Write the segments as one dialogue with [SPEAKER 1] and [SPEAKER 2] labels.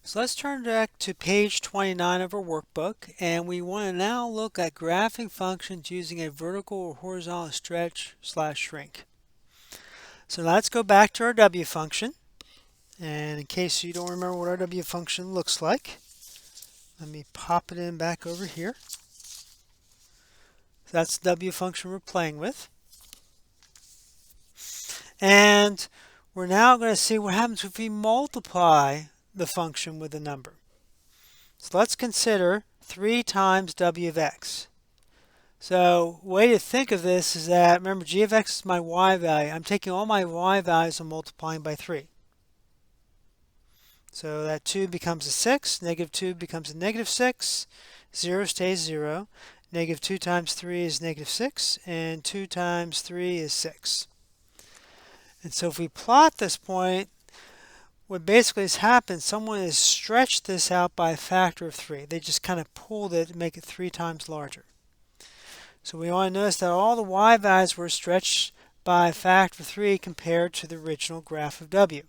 [SPEAKER 1] So let's turn back to page 29 of our workbook, and we want to now look at graphing functions using a vertical or horizontal stretch slash shrink. So let's go back to our W function, and in case you don't remember what our W function looks like, let me pop it in back over here. So that's the W function we're playing with. And we're now going to see what happens if we multiply the function with a number. So let's consider 3 times w of x. So way to think of this is that, remember, g of x is my y value. I'm taking all my y values and multiplying by 3. So that 2 becomes a 6, negative 2 becomes a negative 6, 0 stays 0, negative 2 times 3 is negative 6, and 2 times 3 is 6. And so if we plot this point, what basically has happened, someone has stretched this out by a factor of 3. They just kind of pulled it to make it 3 times larger. So we want to notice that all the y values were stretched by a factor of 3 compared to the original graph of w.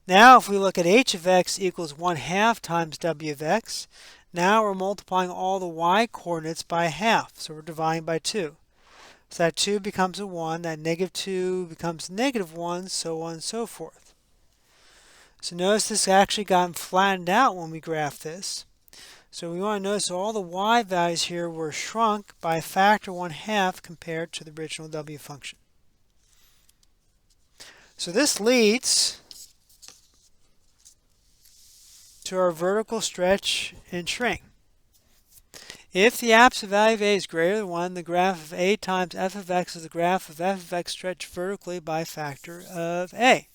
[SPEAKER 1] Now if we look at h of x equals 1/2 times w of x, now we're multiplying all the y coordinates by half, so we're dividing by 2. So that 2 becomes a 1, that negative 2 becomes negative 1, so on and so forth. So notice this actually got flattened out when we graph this. So we want to notice all the y values here were shrunk by a factor 1/2 compared to the original w function. So this leads to our vertical stretch and shrink. If the absolute value of a is greater than 1, the graph of a times f of x is the graph of f of x stretched vertically by a factor of a.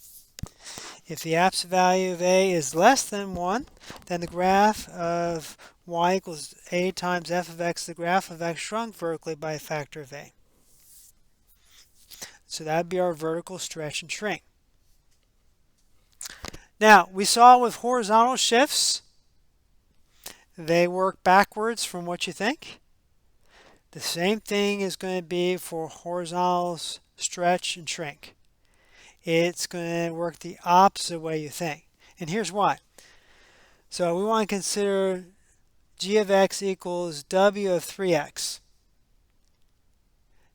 [SPEAKER 1] If the absolute value of a is less than 1, then the graph of y equals a times f of x, the graph of x shrunk vertically by a factor of a. So that would be our vertical stretch and shrink. Now, we saw with horizontal shifts, they work backwards from what you think. The same thing is going to be for horizontal stretch and shrink. It's going to work the opposite way you think. And here's why. So we want to consider g of x equals w of 3x.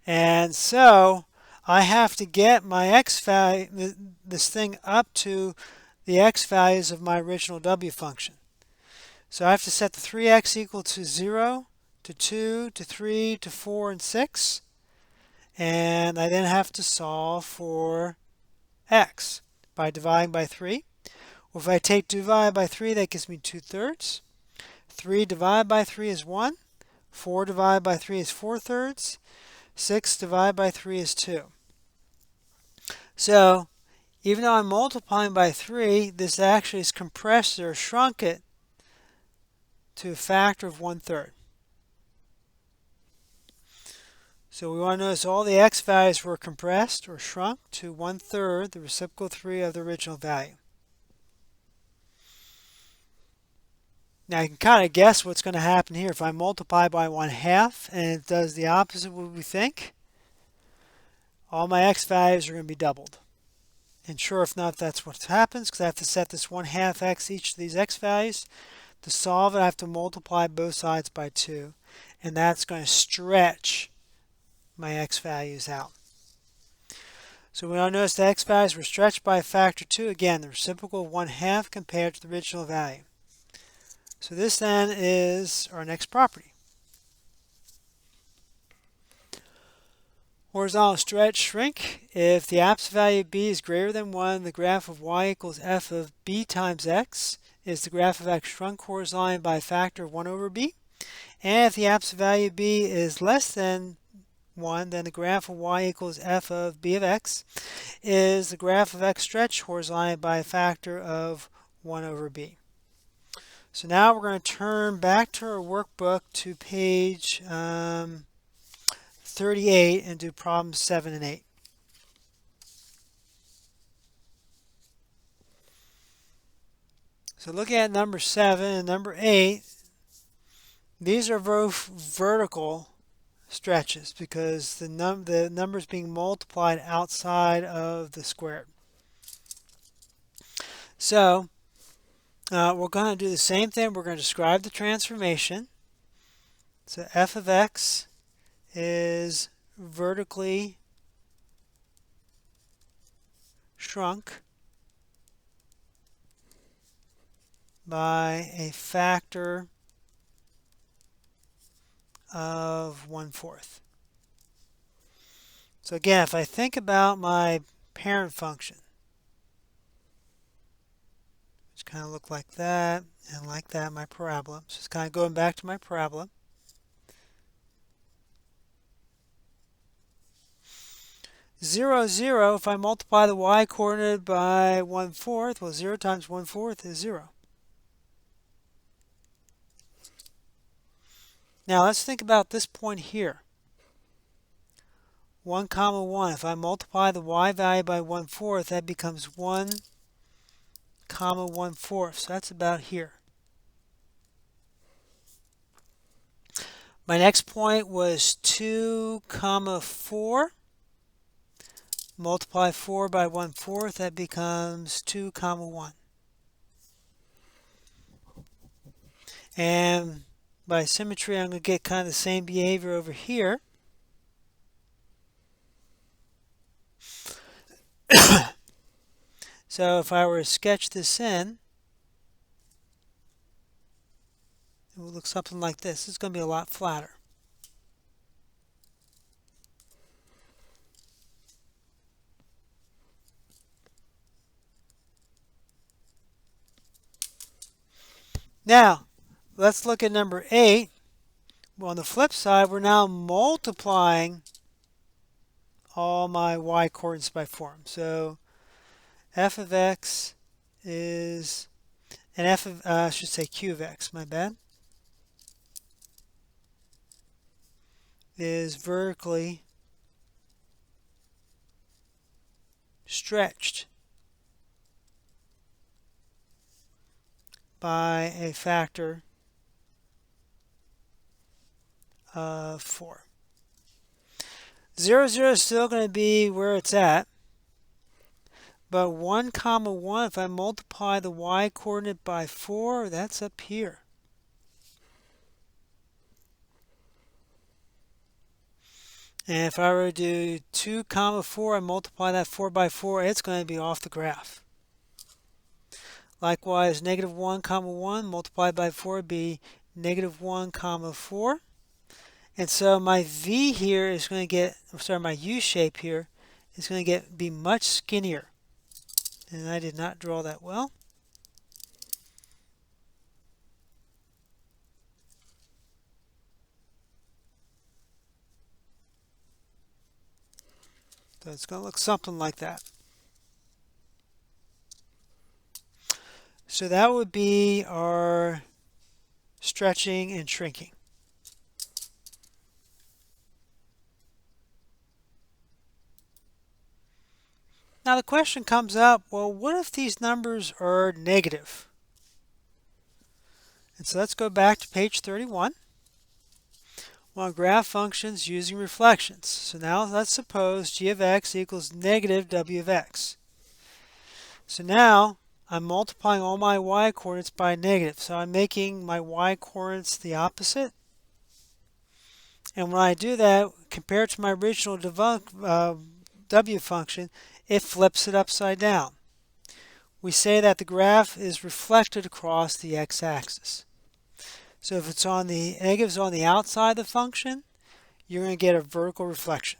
[SPEAKER 1] And so I have to get my x value, this thing up to the x values of my original w function. So I have to set the 3x equal to 0, to 2, to 3, to 4, and 6. And I then have to solve for x by dividing by 3. Well, if I take divided by 3, that gives me 2/3. 3 divided by 3 is 1. 4 divided by 3 is 4/3. 6 divided by 3 is 2. So even though I'm multiplying by 3, this actually is compressed or shrunk it to a factor of 1/3. So we want to notice all the x values were compressed or shrunk to 1/3, the reciprocal 3 of the original value. Now you can kind of guess what's going to happen here. If I multiply by 1/2 and it does the opposite of what we think, all my x values are going to be doubled. And sure enough, that's what happens, because I have to set this 1/2 x each of these x values. To solve it, I have to multiply both sides by 2, and that's going to stretch my x values out. So we all notice the x values were stretched by a factor 2. Again, the reciprocal of 1/2 compared to the original value. So this then is our next property. Horizontal stretch shrink. If the absolute value of b is greater than 1, the graph of y equals f of b times x is the graph of x shrunk horizontally by a factor of 1 over b. And if the absolute value of b is less than 1, then the graph of y equals f of b of x is the graph of x stretched horizontally by a factor of 1 over b. So now we're going to turn back to our workbook to page 38 and do problems 7 and 8. So looking at number 7 and number 8, these are both vertical stretches because the number is being multiplied outside of the squared. So we're going to do the same thing. We're going to describe the transformation. So f of x is vertically shrunk by a factor of 1/4. So again, if I think about my parent function, which kind of look like that and like that, my parabola. So it's kind of going back to my parabola. Zero, zero, if I multiply the y coordinate by 1/4, well, 0 times 1/4 is 0. Now let's think about this point here. 1 comma 1. If I multiply the y value by 1/4, that becomes 1 comma 1/4. So that's about here. My next point was 2 comma 4. Multiply 4 by 1/4, that becomes 2 comma 1. And by symmetry, I'm going to get kind of the same behavior over here. So if I were to sketch this in, it would look something like this. It's going to be a lot flatter. Now, let's look at number 8. Well, on the flip side, we're now multiplying all my y coordinates by 4. So f of x is, and f of, I should say q of x, my bad, is vertically stretched by a factor of 4. 0, 0 is still going to be where it's at, but 1 comma 1, if I multiply the y coordinate by 4, that's up here. And if I were to do 2 comma 4 and multiply that 4 by 4, it's going to be off the graph. Likewise, negative 1 comma 1 multiplied by 4 would be negative 1 comma 4. And so my V here is going to get, my U shape here is going to be much skinnier. And I did not draw that well. So it's going to look something like that. So that would be our stretching and shrinking. Now the question comes up, well, what if these numbers are negative? And so let's go back to page 31. Well, graph functions using reflections. So now let's suppose g of x equals negative w of x. So now I'm multiplying all my y coordinates by negative. So I'm making my y coordinates the opposite. And when I do that, compared to my original w function, it flips it upside down. We say that the graph is reflected across the x-axis. So if it's on the negatives on the outside of the function, you're going to get a vertical reflection.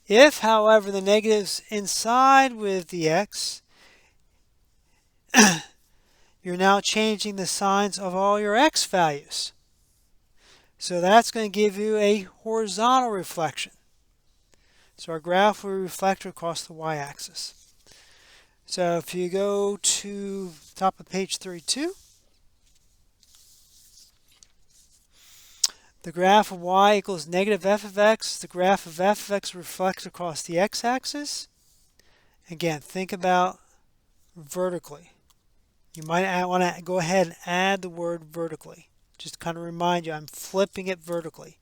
[SPEAKER 1] If, however, the negative's inside with the x, you're now changing the signs of all your x values. So that's going to give you a horizontal reflection. So our graph will reflect across the y-axis. So if you go to top of page 32, the graph of y equals negative f of x. The graph of f of x reflects across the x-axis. Again, think about vertically. You might want to go ahead and add the word vertically. Just to kind of remind you, I'm flipping it vertically.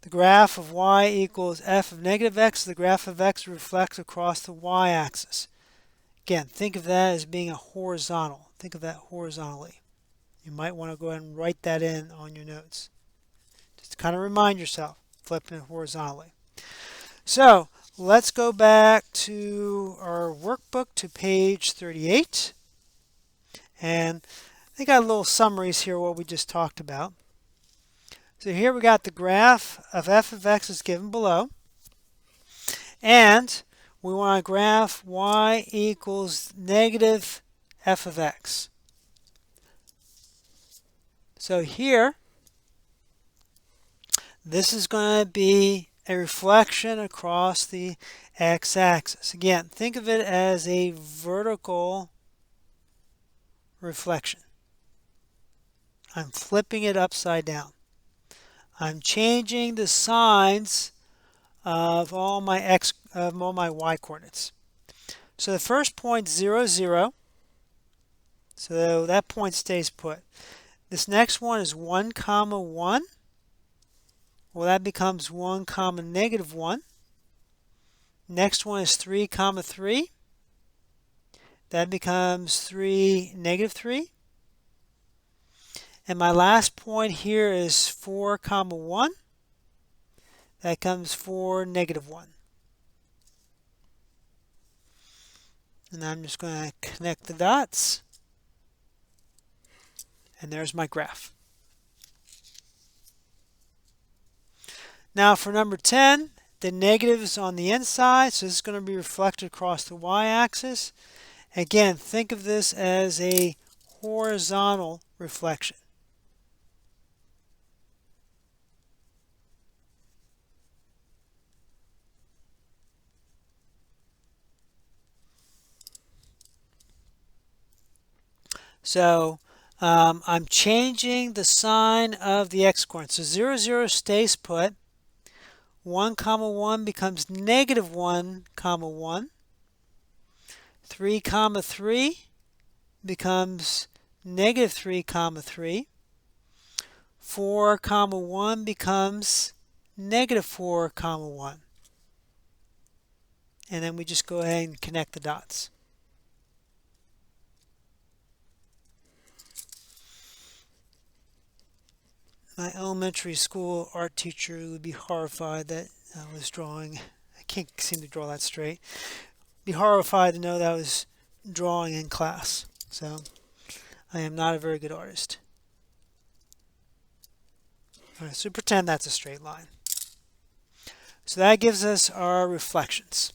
[SPEAKER 1] The graph of y equals f of negative x. The graph of x reflects across the y-axis. Again, think of that as being a horizontal. Think of that horizontally. You might want to go ahead and write that in on your notes. Just to kind of remind yourself, flipping it horizontally. So let's go back to our workbook to page 38. And they got little summaries here, what we just talked about. So here we got the graph of f of x is given below. And we want to graph y equals negative f of x. So here, this is going to be a reflection across the x-axis. Again, think of it as a vertical reflection. I'm flipping it upside down. I'm changing the signs of all my y coordinates. So the first point 0, 0. So that point stays put. This next one is 1, 1. Well, that becomes 1, negative 1. Next one is 3, 3. That becomes 3, negative 3. And my last point here is 4, 1. That comes 4, negative 1. And I'm just going to connect the dots. And there's my graph. Now for number 10, the negative is on the inside, so this is going to be reflected across the y-axis. Again, think of this as a horizontal reflection. So I'm changing the sign of the x-coordinate. So 0, 0 stays put. 1, 1 becomes negative 1, 1. 3, 3 becomes negative 3, 3. 4, 1 becomes negative 4, 1. And then we just go ahead and connect the dots. My elementary school art teacher would be horrified that I was drawing. I can't seem to draw that straight. Be horrified to know that I was drawing in class. So I am not a very good artist. All right, so pretend that's a straight line. So that gives us our reflections.